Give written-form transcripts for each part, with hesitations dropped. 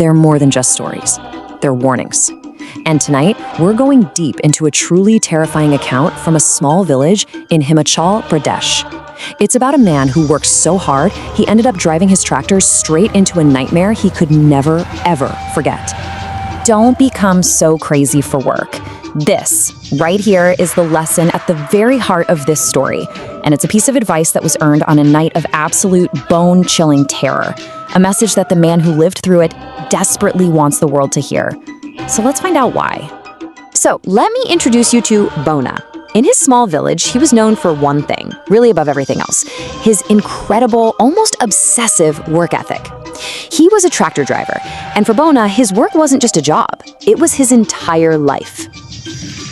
they're more than just stories. They're warnings. And tonight, we're going deep into a truly terrifying account from a small village in Himachal Pradesh. It's about a man who worked so hard, he ended up driving his tractor straight into a nightmare he could never, ever forget. Don't become so crazy for work. This, right here, is the lesson at the very heart of this story. And it's a piece of advice that was earned on a night of absolute bone-chilling terror. A message that the man who lived through it desperately wants the world to hear. So let's find out why. So let me introduce you to Bona. In his small village, he was known for one thing, really above everything else: his incredible, almost obsessive work ethic. He was a tractor driver, and for Bona, his work wasn't just a job, it was his entire life.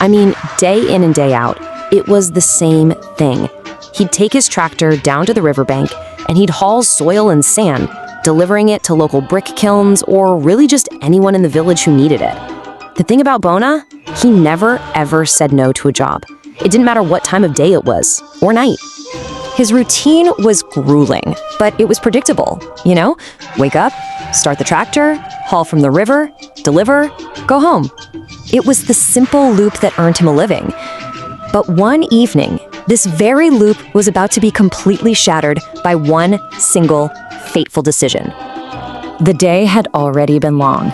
I mean, day in and day out, it was the same thing. He'd take his tractor down to the riverbank, and he'd haul soil and sand, delivering it to local brick kilns or really just anyone in the village who needed it. The thing about Bona, he never ever said no to a job. It didn't matter what time of day it was, or night. His routine was grueling, but it was predictable, you know? Wake up, start the tractor, haul from the river, deliver, go home. It was the simple loop that earned him a living. But one evening, this very loop was about to be completely shattered by one single fateful decision. The day had already been long.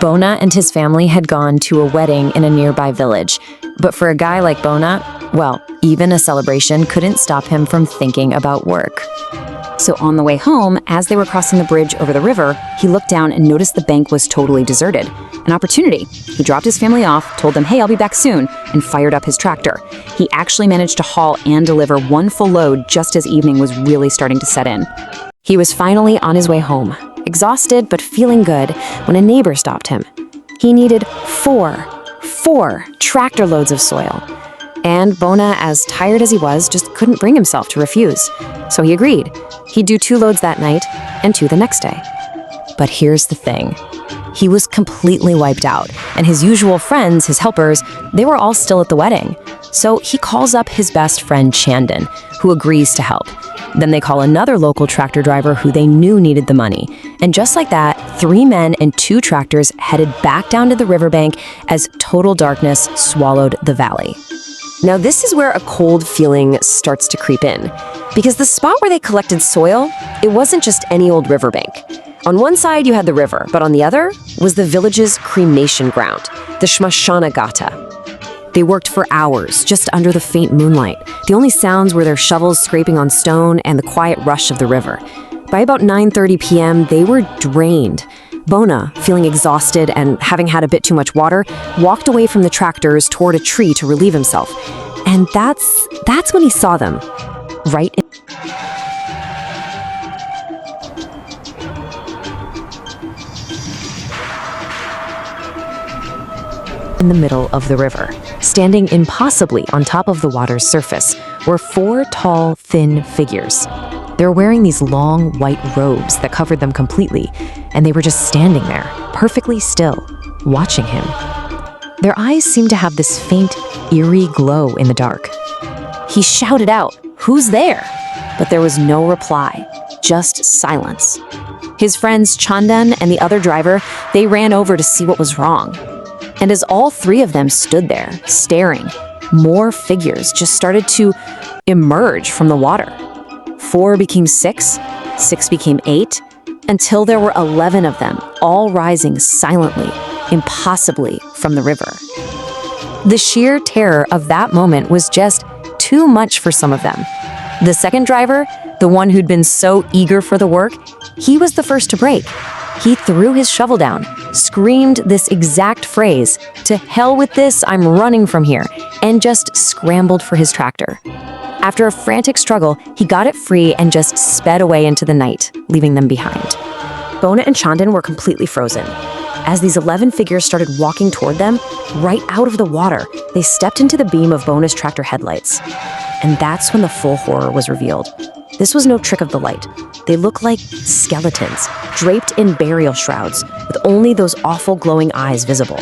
Bona and his family had gone to a wedding in a nearby village. But for a guy like Bona, well, even a celebration couldn't stop him from thinking about work. So on the way home, as they were crossing the bridge over the river, he looked down and noticed the bank was totally deserted. An opportunity. He dropped his family off, told them, "Hey, I'll be back soon," and fired up his tractor. He actually managed to haul and deliver one full load just as evening was really starting to set in. He was finally on his way home, exhausted but feeling good, when a neighbor stopped him. He needed four tractor loads of soil. And Bona, as tired as he was, just couldn't bring himself to refuse. So he agreed. He'd do 2 loads that night and 2 the next day. But here's the thing. He was completely wiped out, and his usual friends, his helpers, they were all still at the wedding. So he calls up his best friend Chandan, who agrees to help. Then they call another local tractor driver who they knew needed the money. And just like that, 3 men and 2 tractors headed back down to the riverbank as total darkness swallowed the valley. Now this is where a cold feeling starts to creep in, because the spot where they collected soil, it wasn't just any old riverbank. On one side you had the river, but on the other was the village's cremation ground, the Shmashaanghat. They worked for hours, just under the faint moonlight. The only sounds were their shovels scraping on stone and the quiet rush of the river. By about 9:30 p.m., they were drained. Bona, feeling exhausted and having had a bit too much water, walked away from the tractors toward a tree to relieve himself. And that's when he saw them. Right in the middle of the river, standing impossibly on top of the water's surface, were 4 tall, thin figures. They were wearing these long, white robes that covered them completely, and they were just standing there, perfectly still, watching him. Their eyes seemed to have this faint, eerie glow in the dark. He shouted out, "Who's there?" But there was no reply, just silence. His friends Chandan and the other driver, they ran over to see what was wrong. And as all 3 of them stood there, staring, more figures just started to emerge from the water. 4 became 6, 6 became 8, until there were 11 of them, all rising silently, impossibly from the river. The sheer terror of that moment was just too much for some of them. The second driver, the one who'd been so eager for the work, he was the first to break. He threw his shovel down, screamed this exact phrase, "To hell with this, I'm running from here," and just scrambled for his tractor. After a frantic struggle, he got it free and just sped away into the night, leaving them behind. Bona and Chandan were completely frozen. As these 11 figures started walking toward them, right out of the water, they stepped into the beam of Bona's tractor headlights. And that's when the full horror was revealed. This was no trick of the light. They looked like skeletons, draped in burial shrouds, with only those awful glowing eyes visible.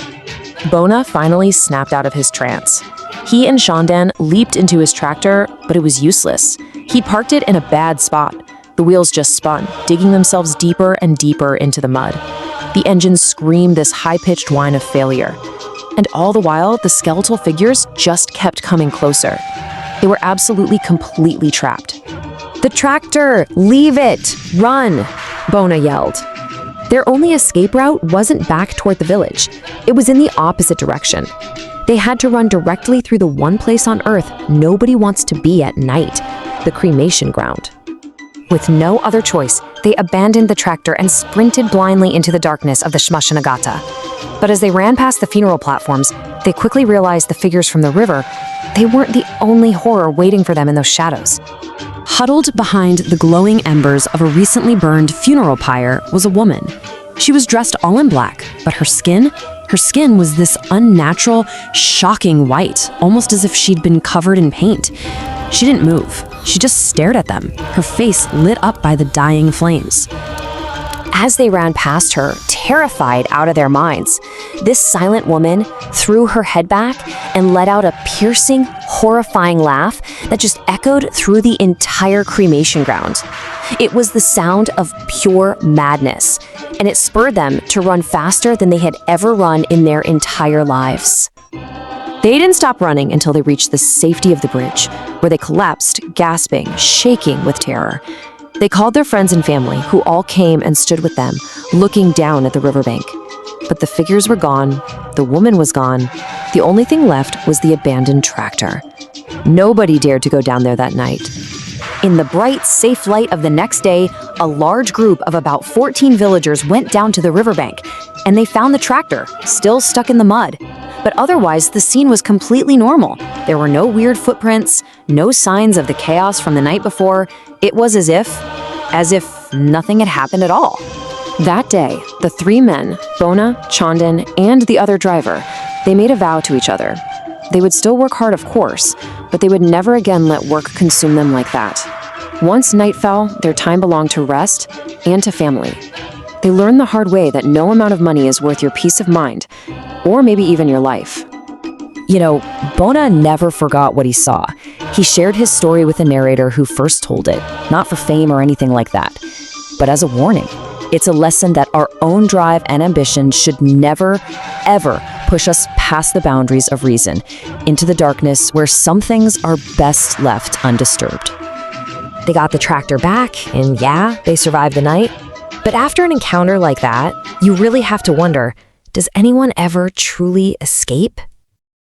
Bona finally snapped out of his trance. He and Chandan leaped into his tractor, but it was useless. He'd parked it in a bad spot. The wheels just spun, digging themselves deeper and deeper into the mud. The engines screamed this high-pitched whine of failure. And all the while, the skeletal figures just kept coming closer. They were absolutely, completely trapped. "The tractor! Leave it! Run!" Bona yelled. Their only escape route wasn't back toward the village. It was in the opposite direction. They had to run directly through the one place on Earth nobody wants to be at night, the cremation ground. With no other choice, they abandoned the tractor and sprinted blindly into the darkness of the Shmashaanghat. But as they ran past the funeral platforms, they quickly realized the figures from the river, they weren't the only horror waiting for them in those shadows. Huddled behind the glowing embers of a recently burned funeral pyre was a woman. She was dressed all in black, but her skin was this unnatural, shocking white, almost as if she'd been covered in paint. She didn't move. She just stared at them, her face lit up by the dying flames. As they ran past her, terrified out of their minds, this silent woman threw her head back and let out a piercing, horrifying laugh that just echoed through the entire cremation ground. It was the sound of pure madness, and it spurred them to run faster than they had ever run in their entire lives. They didn't stop running until they reached the safety of the bridge, where they collapsed, gasping, shaking with terror. They called their friends and family, who all came and stood with them, looking down at the riverbank. But the figures were gone, the woman was gone, the only thing left was the abandoned tractor. Nobody dared to go down there that night. In the bright, safe light of the next day, a large group of about 14 villagers went down to the riverbank, and they found the tractor, still stuck in the mud. But otherwise, the scene was completely normal. There were no weird footprints, no signs of the chaos from the night before. It was as if nothing had happened at all. That day, the three men, Bona, Chandan, and the other driver, they made a vow to each other. They would still work hard, of course, but they would never again let work consume them like that. Once night fell, their time belonged to rest and to family. They learned the hard way that no amount of money is worth your peace of mind, or maybe even your life. You know, Bona never forgot what he saw. He shared his story with the narrator who first told it, not for fame or anything like that, but as a warning. It's a lesson that our own drive and ambition should never, ever push us past the boundaries of reason, into the darkness where some things are best left undisturbed. They got the tractor back, and yeah, they survived the night. But after an encounter like that, you really have to wonder, does anyone ever truly escape?